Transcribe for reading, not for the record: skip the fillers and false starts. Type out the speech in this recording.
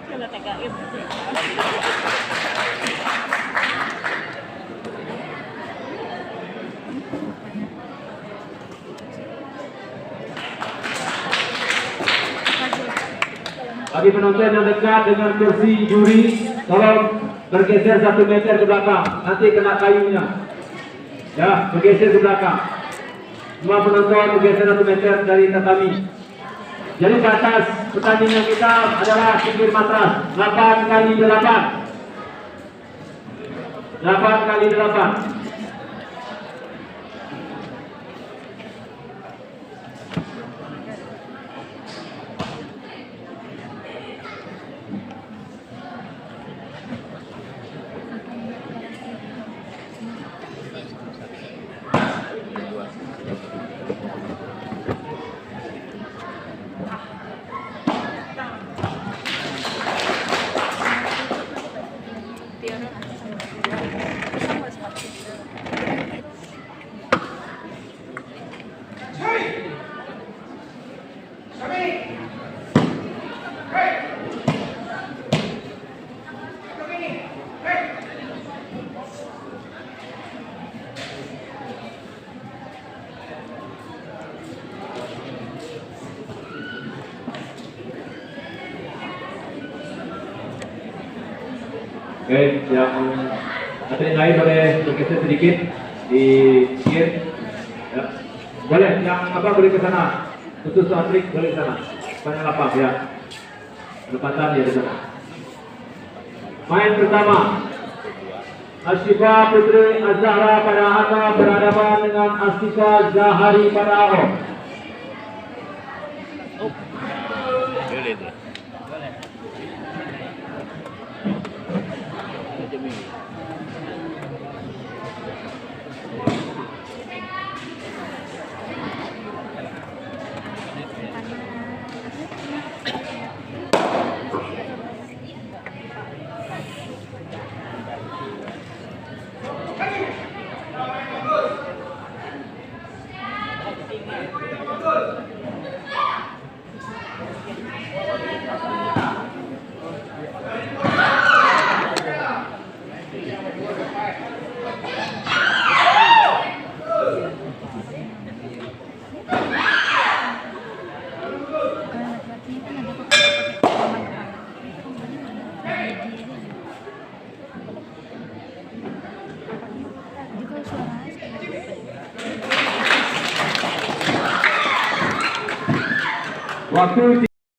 Kalau TKM. Bagi penonton yang dekat dengan kursi juri, tolong bergeser 1 meter ke belakang, nanti kena kayunya. Ya, bergeser ke belakang. Semua penonton bergeser 1 meter dari tatami. Jadi batas pertandingan kita adalah sipir matras 8 kali 8. 8 kali 8. Oke, yang atlet lain boleh bergeser sedikit di pinggir. Ya. Boleh, yang apa boleh ke sana. Khusus atlet boleh ke sana. Banyak lapang ya. Penempatan ya di sana. Main pertama. Asyifa Putri Azhara pada Ata berhadapan dengan Astika Zahari pada Arok. Waktu